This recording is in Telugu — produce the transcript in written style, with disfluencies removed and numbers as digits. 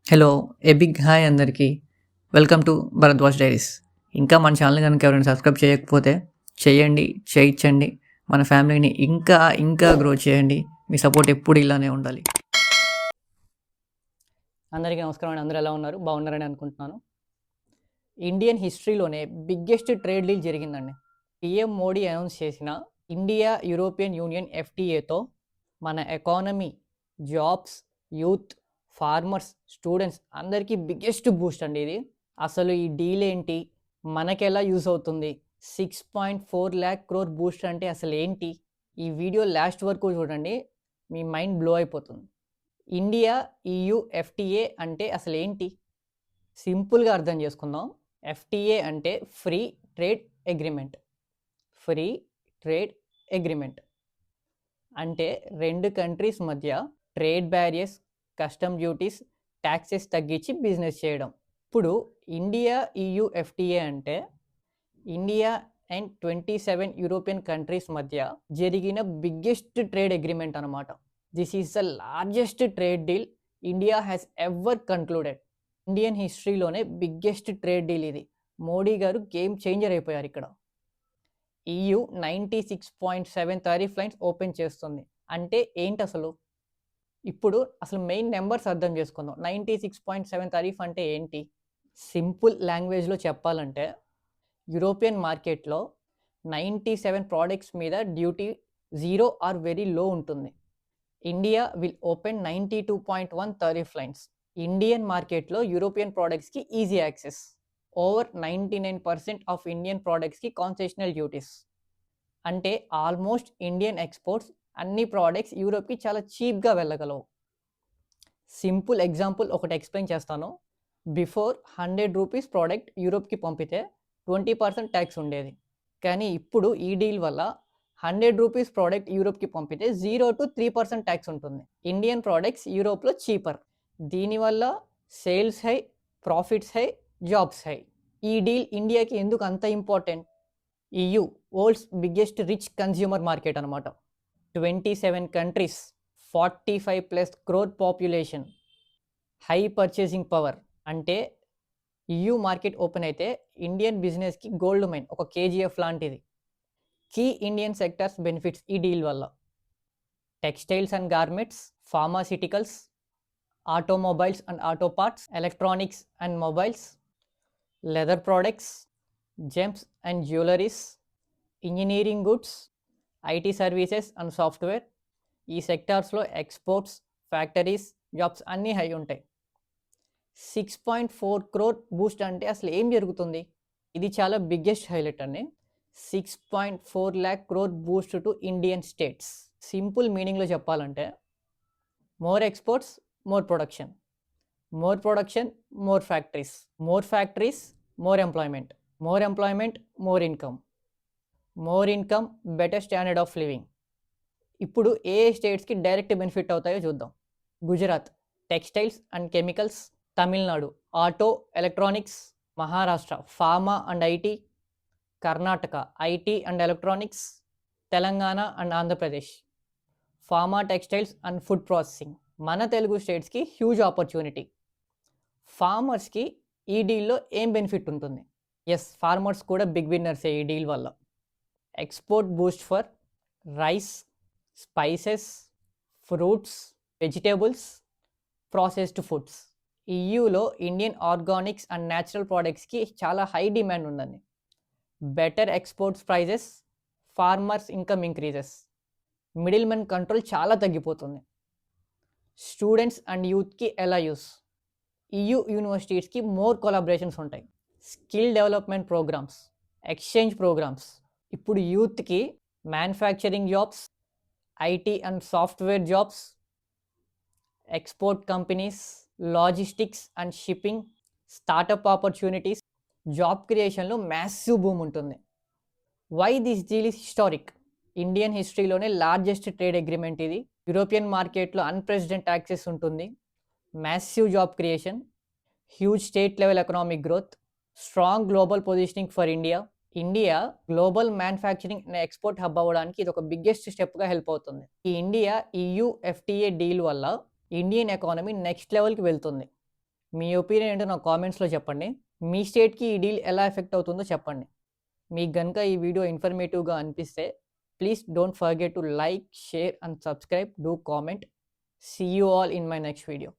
హలో! ఏ బిగ్ హాయ్ అందరికీ. Welcome to Bharadwaj diaries. ఇంకా మన ఛానల్‌ని గనుక ఎవరైనా సబ్స్క్రైబ్ చేయకపోతే చేయండి, చేయించండి. మన ఫ్యామిలీని ఇంకా గ్రో చేయండి. మీ సపోర్ట్ ఎప్పుడు ఇలానే ఉండాలి. అందరికీ నమస్కారం అండి. అందరూ ఎలా ఉన్నారు? బాగున్నారని అనుకుంటున్నాను. ఇండియన్ హిస్టరీలోనే బిగ్గెస్ట్ ట్రేడ్ డీల్ జరిగిందండి. పీఎం మోడీ అనౌన్స్ చేసిన ఇండియా యూరోపియన్ యూనియన్ ఎఫ్టీఏతో మన economy, jobs, youth, farmers, students అందరికీ బిగ్గెస్ట్ బూస్ట్ అండి ఇది. అసలు ఈ డీల్ ఏంటి? మనకెలా యూజ్ అవుతుంది? 6.4 lakh crore బూస్ట్ అంటే అసలు ఏంటి? ఈ వీడియో లాస్ట్ వరకు చూడండి. మీ మైండ్ బ్లో అయిపోతుంది. ఇండియా ఈయూ ఎఫ్టీఏ అంటే అసలు ఏంటి? సింపుల్గా అర్థం చేసుకుందాం. ఎఫ్టీఏ అంటే free trade agreement. Free trade agreement అంటే రెండు కంట్రీస్ మధ్య trade barriers, custom duties, taxes తగ్గించి బిజినెస్ చేయడం. ఇప్పుడు ఇండియా ఈయూ ఎఫ్టీఏ అంటే ఇండియా అండ్ 27 యూరోపియన్ కంట్రీస్ మధ్య జరిగిన బిగ్గెస్ట్ ట్రేడ్ అగ్రిమెంట్ అనమాట. This is the largest trade deal India has ever concluded. Indian హిస్టరీలోనే బిగ్గెస్ట్ ట్రేడ్ డీల్ ఇది. మోడీ గారు గేమ్ చేంజర్ అయిపోయారు ఇక్కడ. EU 96.7 టారిఫ్ లైన్స్ ఓపెన్ చేస్తుంది. అంటే ఏంటి అసలు? ఇప్పుడు అసలు మెయిన్ నెంబర్స్ అర్థం చేసుకుందాం. 96.7 టారిఫ్ అంటే ఏంటి? సింపుల్ లాంగ్వేజ్లో చెప్పాలంటే యూరోపియన్ మార్కెట్లో 97 ప్రోడక్ట్స్ మీద డ్యూటీ 0 ఆర్ వెరీ లో ఉంటుంది. India will open 92.1 tariff lines. Indian మార్కెట్లో యూరోపియన్ ప్రోడక్ట్స్కి easy access. Over 99% of Indian ప్రోడక్ట్స్కి కాన్సెషనల్ డ్యూటీస్. అంటే ఆల్మోస్ట్ ఇండియన్ ఎక్స్పోర్ట్స్ అన్ని ప్రోడక్ట్స్ యూరోప్కి చాలా చీప్గా వెళ్ళగలవు. సింపుల్ ఎగ్జాంపుల్ ఒకటి ఎక్స్ప్లెయిన్ చేస్తాను. బిఫోర్ 100 రూపీస్ ప్రోడక్ట్ యూరోప్కి పంపితే 20% ట్యాక్స్ ఉండేది. కానీ ఇప్పుడు ఈ డీల్ వల్ల 100 రూపీస్ ప్రోడక్ట్ యూరోప్కి పంపితే 0 to 3% ట్యాక్స్ ఉంటుంది. ఇండియన్ ప్రోడక్ట్స్ యూరోప్లో చీపర్. దీనివల్ల sales high, profits high, jobs high. ఈ డీల్ ఇండియాకి ఎందుకు అంత important? EU world's biggest rich consumer market అనమాట. 27 countries, 45+ crore population, high purchasing power. అంటే EU మార్కెట్ ఓపెన్ అయితే ఇండియన్ బిజినెస్కి గోల్డ్ మైన్, ఒక కేజీఎఫ్ లాంటిది. కీ ఇండియన్ సెక్టర్స్ బెనిఫిట్స్ ఈ డీల్ వల్ల: textiles and garments, pharmaceuticals, automobiles and auto parts, electronics and mobiles, leather products, Gems and jewelleries, engineering goods, IT services and software. ఈ సెక్టార్స్లో ఎక్స్పోర్ట్స్, ఫ్యాక్టరీస్, జాబ్స్ అన్నీ హై ఉంటాయి. 6.4 crore బూస్ట్ అంటే అసలు ఏం జరుగుతుంది? ఇది చాలా బిగ్గెస్ట్ హైలైట్ అండి. 6.4 lakh crore boost to Indian states. Simple మీనింగ్లో చెప్పాలంటే more exports, more production. More production, more factories. More factories, more employment. More employment, more income. More income, better standard of living. ఇప్పుడు ఏ స్టేట్స్కి డైరెక్ట్ బెనిఫిట్ అవుతాయో చూద్దాం. Gujarat textiles and chemicals, Tamil Nadu auto electronics, Maharashtra pharma and IT, Karnataka IT and electronics, Telangana and Andhra Pradesh pharma, textiles and food processing. మన తెలుగు స్టేట్స్కి హ్యూజ్ ఆపర్చునిటీ. ఫార్మర్స్కి ఈ డీల్లో ఏం బెనిఫిట్ ఉంటుంది? ఎస్, ఫార్మర్స్ కూడా బిగ్ విన్నర్సే ఈ డీల్ వల్ల. Export boost for rice, spices, fruits, vegetables, processed foods. ఈయూలో ఇండియన్ ఆర్గానిక్స్ అండ్ న్యాచురల్ ప్రోడక్ట్స్కి చాలా హై డిమాండ్ ఉందండి. Better exports prices, farmers income increases, middle men control చాలా తగ్గిపోతుంది. స్టూడెంట్స్ అండ్ యూత్కి ఎలా యూస్? EU యూనివర్సిటీస్కి మోర్ కొలాబరేషన్స్ ఉంటాయి. Skill development programmes, exchange programmes. ఇప్పుడు యూత్కి manufacturing jobs, IT and software jobs, export companies, logistics and shipping, startup opportunities, job క్రియేషన్లో మ్యాసివ్ బూమ్ ఉంటుంది. Why this deal is historic? Indian హిస్టరీలోనే లార్జెస్ట్ ట్రేడ్ అగ్రిమెంట్ ఇది. యూరోపియన్ మార్కెట్లో అన్ప్రెసిడెంట్ యాక్సెస్ ఉంటుంది. Massive job creation, huge state level economic growth, strong global positioning for India. India global manufacturing and export hub అవ్వడానికి ఇది ఒక బిగ్గెస్ట్ స్టెప్గా హెల్ప్ అవుతుంది. ఈ ఇండియా EU FTA డీల్ వల్ల ఇండియన్ ఎకానమీ నెక్స్ట్ లెవెల్కి వెళ్తుంది. మీ ఒపీనియన్ ఏంటో నాకు కామెంట్స్లో చెప్పండి. మీ స్టేట్కి ఈ డీల్ ఎలా ఎఫెక్ట్ అవుతుందో చెప్పండి. మీకు కనుక ఈ వీడియో ఇన్ఫర్మేటివ్గా అనిపిస్తే please don't forget to like, share and subscribe. Do comment. See you all in my next video.